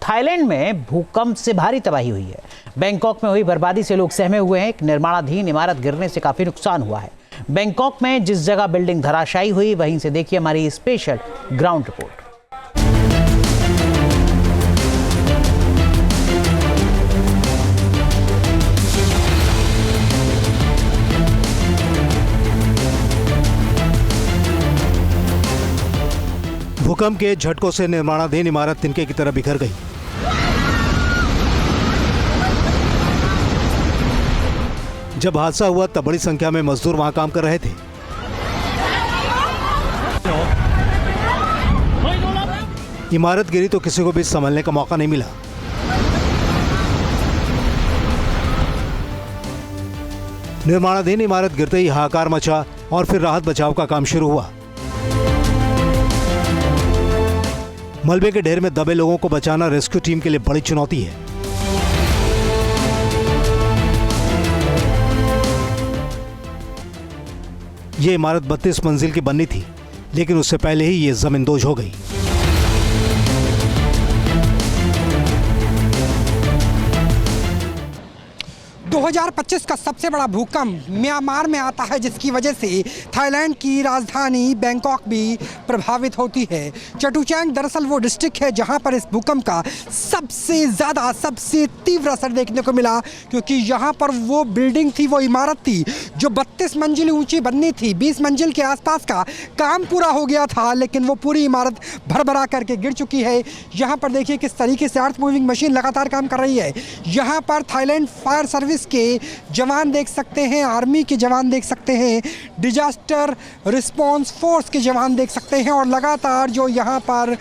Thailand में भूकंप से भारी तबाही हुई है। बैंकॉक में हुई बर्बादी से लोग सहमे हुए हैं। एक निर्माणाधीन इमारत गिरने से काफी नुकसान हुआ है। बैंकॉक में जिस जगह बिल्डिंग धराशायी हुई वहीं से देखिए हमारी स्पेशल ग्राउंड रिपोर्ट। भूकंप के झटकों से निर्माणाधीन इमारत तिनके की तरह बिखर गई। जब हादसा हुआ तब बड़ी संख्या में मजदूर वहां काम कर रहे थे। इमारत गिरी तो किसी को भी संभलने का मौका नहीं मिला। निर्माणाधीन इमारत गिरते ही हाहाकार मचा और फिर राहत बचाव का काम शुरू हुआ। मलबे के ढेर में दबे लोगों को बचाना रेस्क्यू टीम के लिए बड़ी चुनौती है। ये इमारत 32 मंजिल की बननी थी, लेकिन उससे पहले ही ये जमींदोज हो गई। दो 2025 का सबसे बड़ा भूकंप म्यांमार में आता है, जिसकी वजह से थाईलैंड की राजधानी बैंकॉक भी प्रभावित होती है। चटुचैंग दरअसल वो डिस्ट्रिक्ट है जहां पर इस भूकंप का सबसे तीव्र असर देखने को मिला, क्योंकि यहां पर वो बिल्डिंग थी, वो इमारत थी जो 32 मंजिल ऊंची बननी थी। 20 मंजिल के आसपास का काम पूरा हो गया था, लेकिन वो पूरी इमारत भरभरा करके गिर चुकी है। यहाँ पर देखिए किस तरीके से अर्थ मूविंग मशीन लगातार काम कर रही है। यहाँ पर थाईलैंड फायर सर्विस के जवान देख सकते हैं, आर्मी के जवान देख सकते हैं, डिजास्टर रिस्पांस फोर्स के जवान देख सकते हैं, और लगातार जो यहाँ पर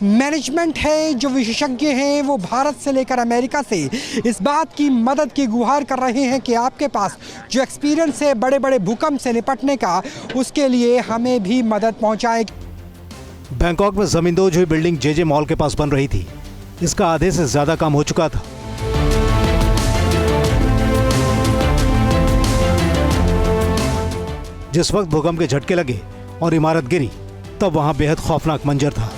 मैनेजमेंट है, जो विशेषज्ञ हैं, वो भारत से लेकर अमेरिका से इस बात की मदद की गुहार कर रहे हैं कि आपके पास जो एक्सपीरियंस है बड़े बड़े भूकंप से निपटने का, उसके लिए हमें भी मदद पहुंचाए। बैंकॉक में जमींदोज हुई बिल्डिंग जेजे मॉल के पास बन रही थी। इसका आधे से ज्यादा काम हो चुका था। जिस वक्त भूकंप के झटके लगे और इमारत गिरी, तब वहां बेहद खौफनाक मंजर था।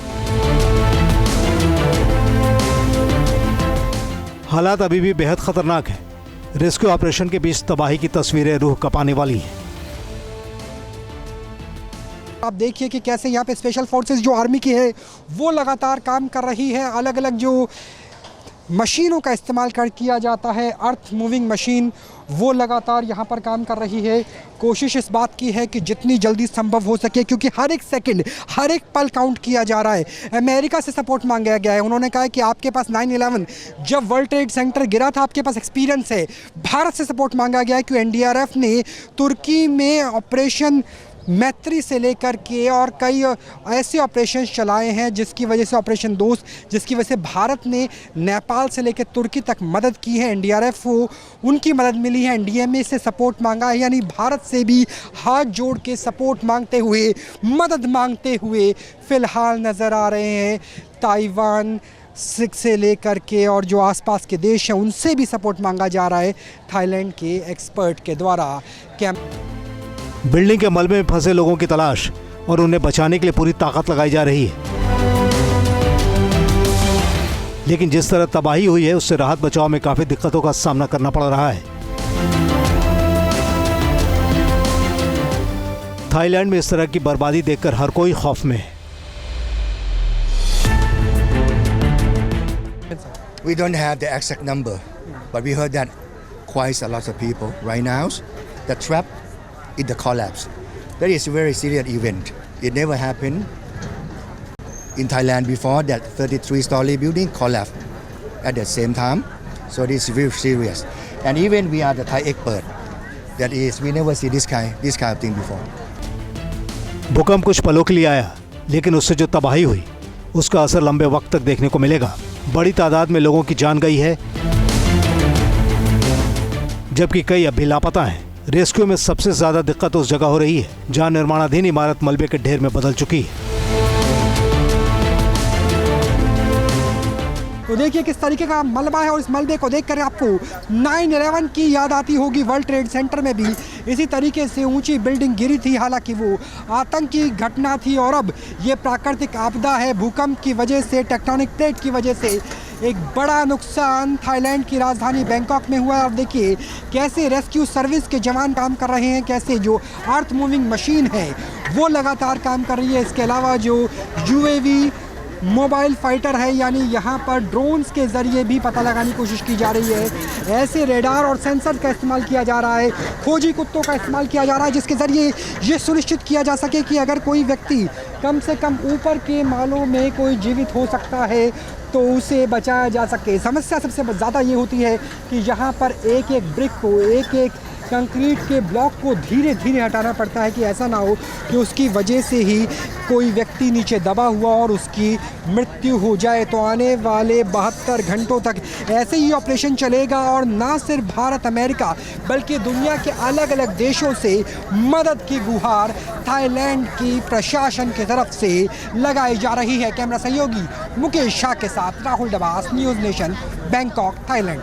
हालात अभी भी बेहद खतरनाक है। रेस्क्यू ऑपरेशन के बीच तबाही की तस्वीरें रूह कपाने वाली हैं। आप देखिए कि कैसे यहाँ पे स्पेशल फोर्सेस जो आर्मी की है वो लगातार काम कर रही है। अलग अलग जो मशीनों का इस्तेमाल किया जाता है, अर्थ मूविंग मशीन, वो लगातार यहाँ पर काम कर रही है। कोशिश इस बात की है कि जितनी जल्दी संभव हो सके, क्योंकि हर एक सेकंड, हर एक पल काउंट किया जा रहा है। अमेरिका से सपोर्ट मांगा गया है। उन्होंने कहा है कि आपके पास 9/11 जब वर्ल्ड ट्रेड सेंटर गिरा था, आपके पास एक्सपीरियंस है। भारत से सपोर्ट मांगा गया है कि एनडीआरएफ ने तुर्की में ऑपरेशन मैत्री से लेकर के और कई ऐसे ऑपरेशन चलाए हैं, जिसकी वजह से ऑपरेशन दोस्त, जिसकी वजह से भारत ने नेपाल से लेकर तुर्की तक मदद की है। एनडीआरएफ को उनकी मदद मिली है, एनडीएमए से सपोर्ट मांगा है। यानी भारत से भी हाथ जोड़ के सपोर्ट मांगते हुए, मदद मांगते हुए फिलहाल नज़र आ रहे हैं। ताइवान से लेकर के और जो आसपास के देश हैं उनसे भी सपोर्ट मांगा जा रहा है थाईलैंड के एक्सपर्ट के द्वारा। बिल्डिंग के मलबे में फंसे लोगों की तलाश और उन्हें बचाने के लिए पूरी ताकत लगाई जा रही है। लेकिन जिस तरह तबाही हुई है, उससे राहत बचाव में काफी दिक्कतों का सामना करना पड़ रहा है। थाईलैंड में इस तरह की बर्बादी देखकर हर कोई खौफ में है। We don't have the exact number, but we heard that quite a lot of people right now the trap in the collapse. That is a very serious event. It never happened in Thailand before that 33-story building collapsed at the same time. So this is very serious. And even we are the Thai expert. That is, we never see this kind of thing before. भूकंप कुछ पलों के लिए आया, लेकिन उससे जो तबाही हुई उसका असर लंबे वक्त तक देखने को मिलेगा। बड़ी तादाद में लोगों की जान गई है, जबकि कई अब भी लापता हैं। रेस्क्यू में सबसे ज्यादा दिक्कत उस जगह हो रही है जहां निर्माणाधीन इमारत मलबे के ढेर में बदल चुकी है। तो देखिए किस तरीके का मलबा है और इस मलबे को देखकर आपको 9/11 की याद आती होगी। वर्ल्ड ट्रेड सेंटर में भी इसी तरीके से ऊंची बिल्डिंग गिरी थी, हालांकि वो आतंकी घटना थी और अब ये प्राकृतिक आपदा है। भूकंप की वजह से, टेक्टोनिक प्लेट की वजह से एक बड़ा नुकसान थाईलैंड की राजधानी बैंकॉक में हुआ है। और देखिए कैसे रेस्क्यू सर्विस के जवान काम कर रहे हैं, कैसे जो अर्थ मूविंग मशीन है वो लगातार काम कर रही है। इसके अलावा जो UAV मोबाइल फाइटर है, यानी यहाँ पर ड्रोन्स के ज़रिए भी पता लगाने की कोशिश की जा रही है। ऐसे रेडार और सेंसर का इस्तेमाल किया जा रहा है, खोजी कुत्तों का इस्तेमाल किया जा रहा है, जिसके ज़रिए ये सुनिश्चित किया जा सके कि अगर कोई व्यक्ति कम से कम ऊपर के मालों में कोई जीवित हो सकता है तो उसे बचाया जा सके। समस्या सबसे ज़्यादा ये होती है कि यहाँ पर एक एक ब्रिक को, एक एक कंक्रीट के ब्लॉक को धीरे धीरे हटाना पड़ता है कि ऐसा ना हो कि उसकी वजह से ही कोई व्यक्ति नीचे दबा हुआ और उसकी मृत्यु हो जाए। तो आने वाले 72 घंटों तक ऐसे ही ऑपरेशन चलेगा और ना सिर्फ भारत अमेरिका बल्कि दुनिया के अलग अलग देशों से मदद की गुहार थाईलैंड की प्रशासन की तरफ से लगाई जा रही है। कैमरा सहयोगी मुकेश शाह के साथ Rahul Dabas, news nation, Bangkok, Thailand.